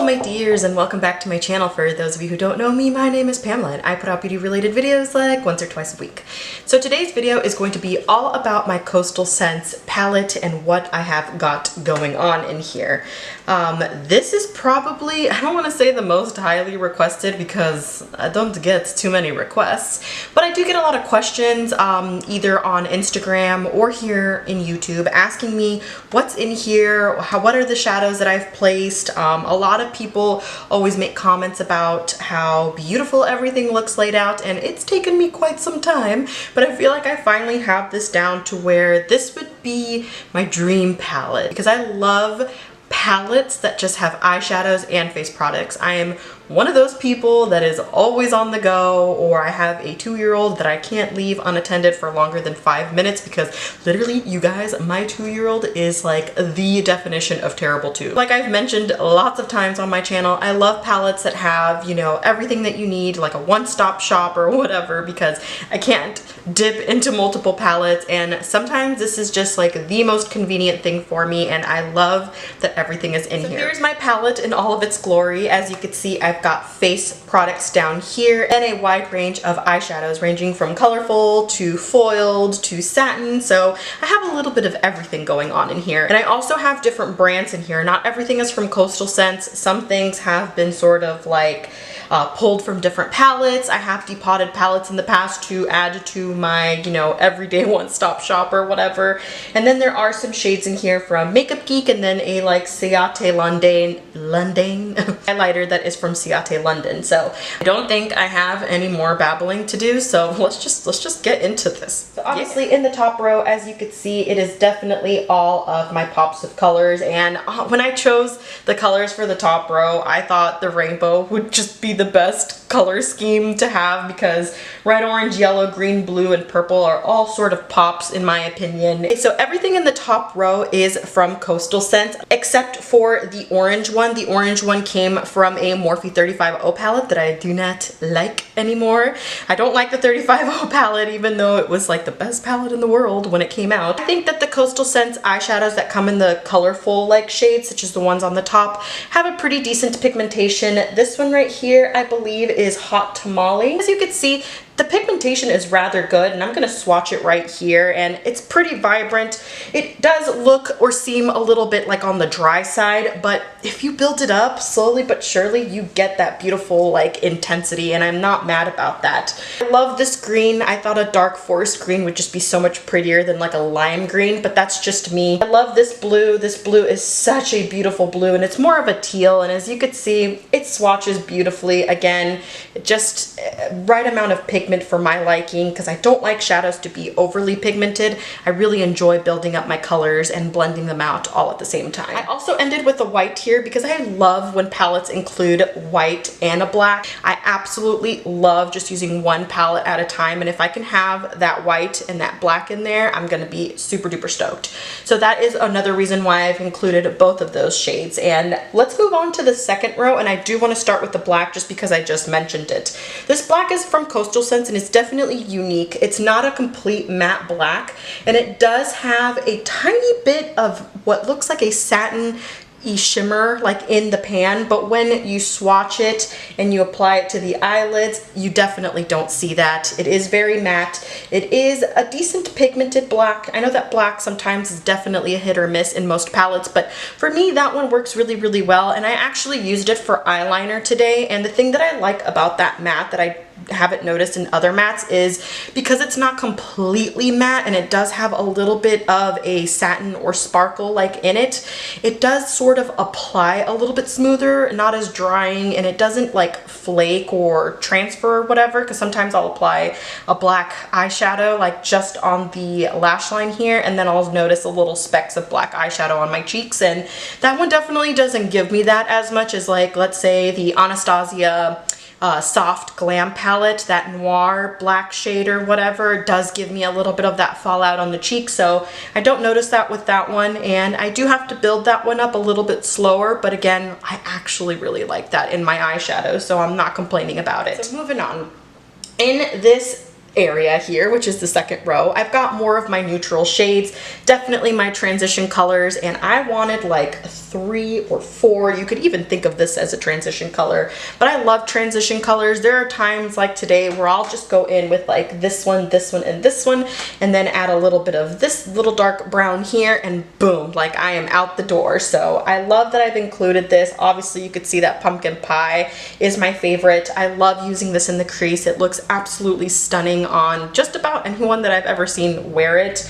my dears, and welcome back to my channel. For those of you who don't know me, my name is Pamela and I put out beauty related videos like once or twice a week. So today's video is going to be all about my Coastal Scents palette and what I have got going on in here. This is probably, I don't want to say the most highly requested because I don't get too many requests, but I do get a lot of questions either on Instagram or here in YouTube asking me what's in here, what are the shadows that I've placed. A lot of people always make comments about how beautiful everything looks laid out, and it's taken me quite some time, but I feel like I finally have this down to where this would be my dream palette, because I love palettes that just have eyeshadows and face products. I am one of those people that is always on the go, or I have a 2-year-old that I can't leave unattended for longer than 5 minutes, because literally, you guys, my 2-year-old is like the definition of terrible too. Like I've mentioned lots of times on my channel, I love palettes that have, you know, everything that you need, like a one-stop shop or whatever, because I can't dip into multiple palettes, and sometimes this is just like the most convenient thing for me, and I love that everything is in here. Here's my palette in all of its glory. As you can see, I've got face products down here and a wide range of eyeshadows ranging from colorful to foiled to satin, so I have a little bit of everything going on in here. And I also have different brands in here. Not everything is from Coastal Scents. Some things have been sort of like pulled from different palettes. I have depotted palettes in the past to add to my, you know, everyday one-stop shop or whatever. And then there are some shades in here from MAKEUPGEEK, and then a like Ciate London highlighter that is from Ciate London. So I don't think I have any more babbling to do, so let's just get into this. So obviously in the top row, as you can see, it is definitely all of my pops of colors, and when I chose the colors for the top row, I thought the rainbow would just be the best color scheme to have, because red, orange, yellow, green, blue, and purple are all sort of pops in my opinion. Okay, so everything in the top row is from Coastal Scents except for the orange one. The orange one came from a Morphe 35O palette that I do not like anymore. I don't like the 35O palette, even though it was like the best palette in the world when it came out. I think that the Coastal Scents eyeshadows that come in the colorful like shades, such as the ones on the top, have a pretty decent pigmentation. This one right here, I believe, is Hot Tamale. As you can see, the pigmentation is rather good, and I'm going to swatch it right here, and it's pretty vibrant. It does look or seem a little bit like on the dry side, but if you build it up slowly but surely, you get that beautiful like intensity, and I'm not mad about that. I love this green. I thought a dark forest green would just be so much prettier than like a lime green, but that's just me. I love this blue. This blue is such a beautiful blue, and it's more of a teal, and as you can see, it swatches beautifully. Again, just right amount of pigment for my liking, because I don't like shadows to be overly pigmented. I really enjoy building up my colors and blending them out all at the same time. I also ended with a white here because I love when palettes include white and a black. I absolutely love just using one palette at a time, and if I can have that white and that black in there, I'm gonna be super duper stoked. So that is another reason why I've included both of those shades. And let's move on to the second row, and I do want to start with the black just because I just mentioned it. This black is from Coastal Scents, and it's definitely unique. It's not a complete matte black, and it does have a tiny bit of what looks like a satin shimmer like in the pan, but when you swatch it and you apply it to the eyelids, you definitely don't see that. It is very matte. It is a decent pigmented black. I know that black sometimes is definitely a hit or miss in most palettes, but for me that one works really, really well, and I actually used it for eyeliner today. And the thing that I like about that matte that I haven't noticed in other mattes is because it's not completely matte and it does have a little bit of a satin or sparkle like in it, it does sort of apply a little bit smoother, not as drying, and it doesn't like flake or transfer or whatever, because sometimes I'll apply a black eyeshadow like just on the lash line here, and then I'll notice a little specks of black eyeshadow on my cheeks, and that one definitely doesn't give me that as much as like, let's say, the Anastasia soft glam palette, that noir black shade or whatever, does give me a little bit of that fallout on the cheek, so I don't notice that with that one, and I do have to build that one up a little bit slower, but again, I actually really like that in my eyeshadow, so I'm not complaining about it. So moving on. In this area here, which is the second row. I've got more of my neutral shades, definitely my transition colors, and I wanted like 3 or 4. You could even think of this as a transition color, but I love transition colors. There are times like today where I'll just go in with like this one, and this one, and then add a little bit of this little dark brown here, and boom, like I am out the door. So I love that I've included this. Obviously you could see that pumpkin pie is my favorite. I love using this in the crease. It looks absolutely stunning on just about anyone that I've ever seen wear it.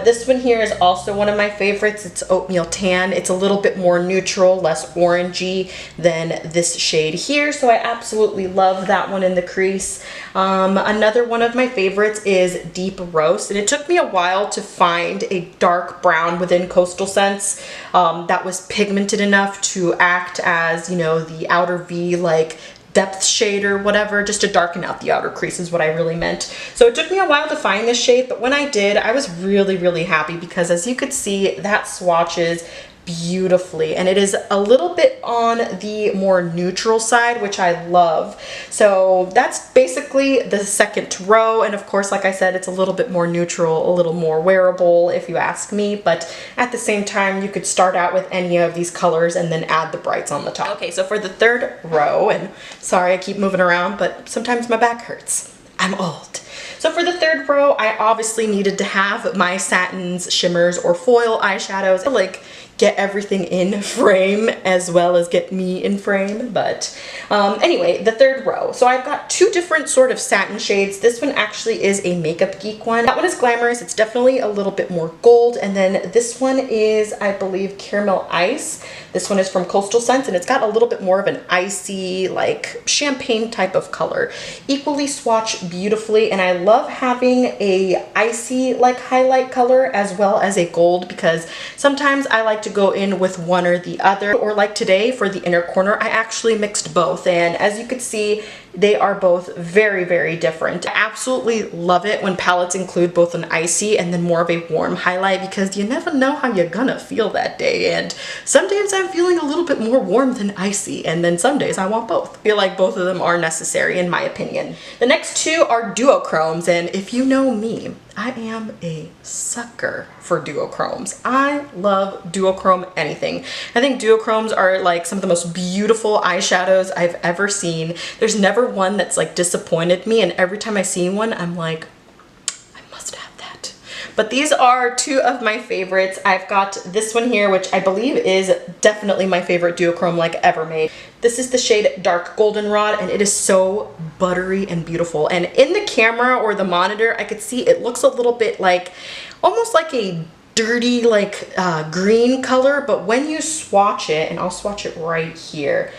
This one here is also one of my favorites. It's oatmeal tan. It's a little bit more neutral, less orangey than this shade here, so I absolutely love that one in the crease. Another one of my favorites is Deep Roast, and it took me a while to find a dark brown within Coastal Scents that was pigmented enough to act as, you know, the outer V like depth shade or whatever, just to darken out the outer crease is what I really meant. So it took me a while to find this shade, but when I did, I was really happy because as you could see, that swatches beautifully, and it is a little bit on the more neutral side, which I love. So that's basically the second row, and of course, like I said, it's a little bit more neutral, a little more wearable if you ask me, but at the same time you could start out with any of these colors and then add the brights on the top. Okay, so for the third row, and sorry I keep moving around, but sometimes my back hurts. I'm old. So for the third row, I obviously needed to have my satins, shimmers, or foil eyeshadows, like get everything in frame as well as get me in frame. But anyway, the third row. So I've got 2 different sort of satin shades. This one actually is a MAKEUPGEEK one. That one is glamorous. It's definitely a little bit more gold. And then this one is, I believe, Caramel Ice. This one is from Coastal Scents, and it's got a little bit more of an icy, like champagne type of color. Equally swatch beautifully, and I love having a icy like highlight color as well as a gold, because sometimes I like to go in with one or the other, or like today for the inner corner, I actually mixed both, and as you could see, they are both very different. I absolutely love it when palettes include both an icy and then more of a warm highlight, because you never know how you're gonna feel that day, and some days I'm feeling a little bit more warm than icy, and then some days I want both. I feel like both of them are necessary in my opinion. The next 2 are duochromes, and if you know me, I am a sucker for duochromes. I love duochrome anything. I think duochromes are like some of the most beautiful eyeshadows I've ever seen. There's never one that's like disappointed me, and every time I see one, I'm like, I must have that. But these are 2 of my favorites. I've got this one here, which I believe is definitely my favorite duochrome like ever made. This is the shade Dark Goldenrod, and it is so buttery and beautiful. And in the camera or the monitor, I could see it looks a little bit like, almost like a dirty like green color, but when you swatch it, and I'll swatch it right here,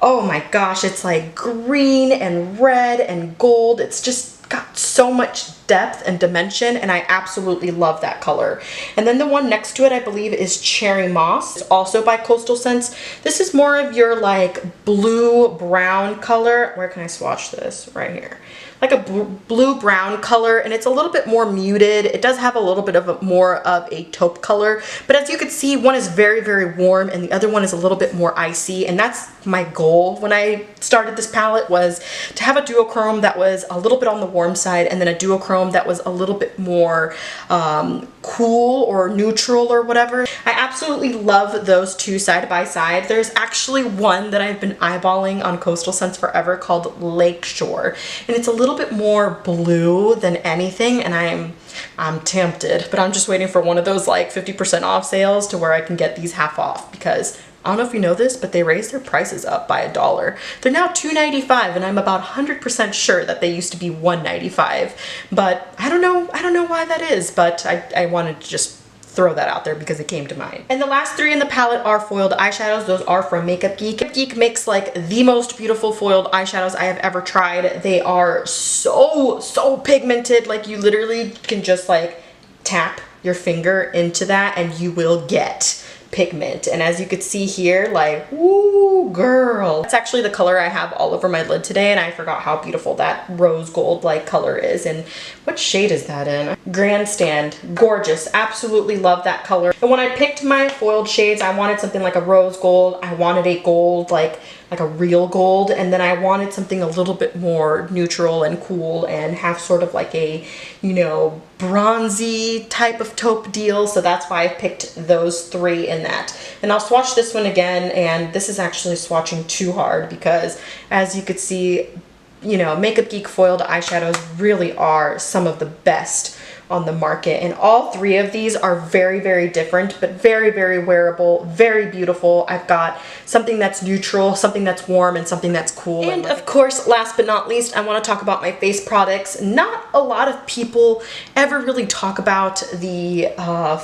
oh my gosh, it's like green and red and gold. It's just got so much depth and dimension, and I absolutely love that color. And then the one next to it, I believe, is Cherry Moss. It's also by Coastal Scents. This is more of your like blue brown color. Where can I swatch this? Right here. Like a blue brown color, and it's a little bit more muted. It does have a little bit of more of a taupe color, but as you can see, one is very warm and the other one is a little bit more icy, and that's my goal when I started this palette, was to have a duochrome that was a little bit on the warm side, and then a duochrome that was a little bit more cool or neutral or whatever. I absolutely love those 2 side by side. There's actually one that I've been eyeballing on Coastal Scents forever called Lakeshore, and it's a little bit more blue than anything, and I'm tempted, but I'm just waiting for one of those like 50% off sales to where I can get these half off, because I don't know if you know this, but they raised their prices up by $1. They're now $2.95, and I'm about 100% sure that they used to be $1.95. But I don't know why that is, but I wanted to just throw that out there because it came to mind. And the last 3 in the palette are foiled eyeshadows. Those are from MAKEUPGEEK. MAKEUPGEEK makes like the most beautiful foiled eyeshadows I have ever tried. They are so pigmented, like you literally can just like tap your finger into that and you will get pigment. And as you could see here, like, woo girl. That's actually the color I have all over my lid today, and I forgot how beautiful that rose gold like color is. And what shade is that in? Grandstand. Gorgeous. Absolutely love that color. And when I picked my foiled shades, I wanted something like a rose gold. I wanted a gold like like a real gold, and then I wanted something a little bit more neutral and cool and have sort of like a, you know, bronzy type of taupe deal. So that's why I picked those three in that. And I'll swatch this one again, and this is actually swatching too hard because, as you could see, you know, Makeup Geek foiled eyeshadows really are some of the best on the market, and all three of these are very, very different, but very, very wearable, very beautiful. I've got something that's neutral, something that's warm, and something that's cool. And of course, last but not least, I want to talk about my face products. Not a lot of people ever really talk about the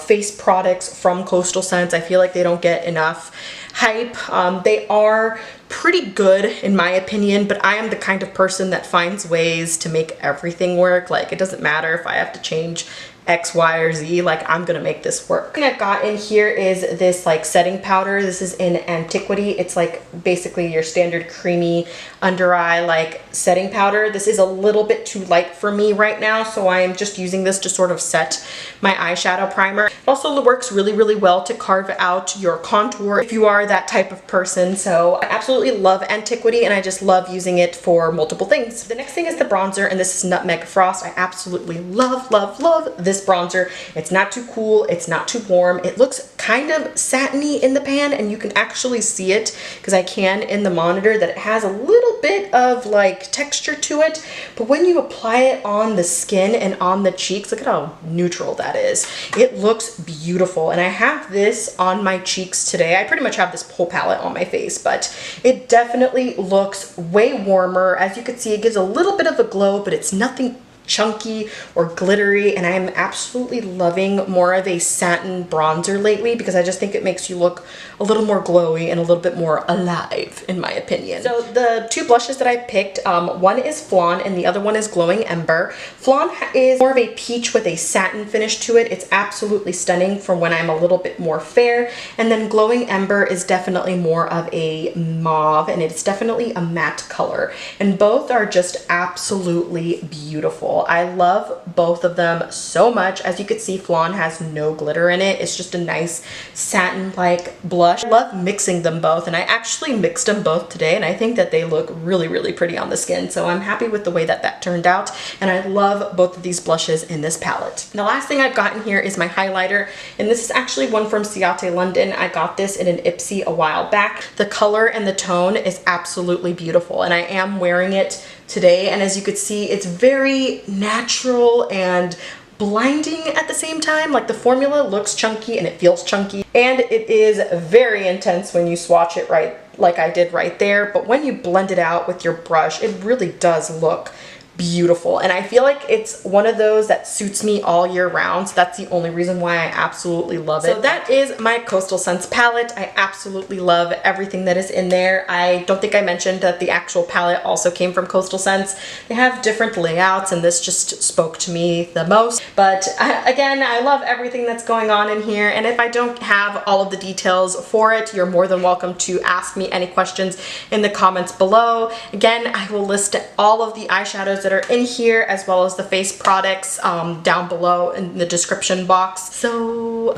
face products from Coastal Scents. I feel like they don't get enough hype. They are pretty good in my opinion, but I am the kind of person that finds ways to make everything work. Like, it doesn't matter if I have to change X, Y, or Z, like I'm gonna make this work. The thing I've got in here is this like setting powder. This is in Antiquity. It's like basically your standard creamy under eye like setting powder. This is a little bit too light for me right now, so I am just using this to sort of set my eyeshadow primer. It also works really, really well to carve out your contour if you are that type of person. So I absolutely love Antiquity, and I just love using it for multiple things. The next thing is the bronzer, and this is Nutmeg Frost. I absolutely love, love, love this bronzer. It's not too cool, it's not too warm. It looks kind of satiny in the pan, and you can actually see it because I can in the monitor that it has a little bit of like texture to it, but when you apply it on the skin and on the cheeks, look at how neutral that is. It looks beautiful, and I have this on my cheeks today. I pretty much have this whole palette on my face, but it definitely looks way warmer. As you can see, it gives a little bit of a glow, but it's nothing chunky or glittery, and I am absolutely loving more of a satin bronzer lately because I just think it makes you look a little more glowy and a little bit more alive, in my opinion. So the two blushes that I picked, one is Flawn and the other one is Glowing Ember. Flawn is more of a peach with a satin finish to it. It's absolutely stunning from when I'm a little bit more fair, and then Glowing Ember is definitely more of a mauve, and it's definitely a matte color, and both are just absolutely beautiful. I love both of them so much. As you can see, Flawn has no glitter in it. It's just a nice satin-like blush. I love mixing them both, and I actually mixed them both today, and I think that they look really, really pretty on the skin. So I'm happy with the way that that turned out, and I love both of these blushes in this palette. The last thing I've gotten here is my highlighter, and this is actually one from Ciate London. I got this in an Ipsy a while back. The color and the tone is absolutely beautiful, and I am wearing it today, and as you could see, it's very natural and blinding at the same time. Like, the formula looks chunky and it feels chunky, and it is very intense when you swatch it right like I did right there, but when you blend it out with your brush, it really does look beautiful, and I feel like it's one of those that suits me all year round, so that's the only reason why I absolutely love it. So that is my Coastal Scents palette. I absolutely love everything that is in there. I don't think I mentioned that the actual palette also came from Coastal Scents. They have different layouts, and this just spoke to me the most, but again, I love everything that's going on in here, and if I don't have all of the details for it, you're more than welcome to ask me any questions in the comments below. Again, I will list all of the eyeshadows that are in here, as well as the face products down below in the description box. So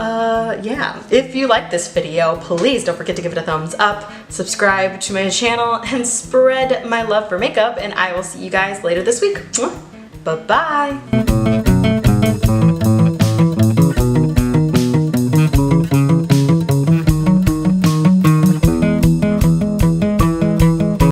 yeah, if you like this video, please don't forget to give it a thumbs up, subscribe to my channel, and spread my love for makeup, and I will see you guys later this week. Bye-bye!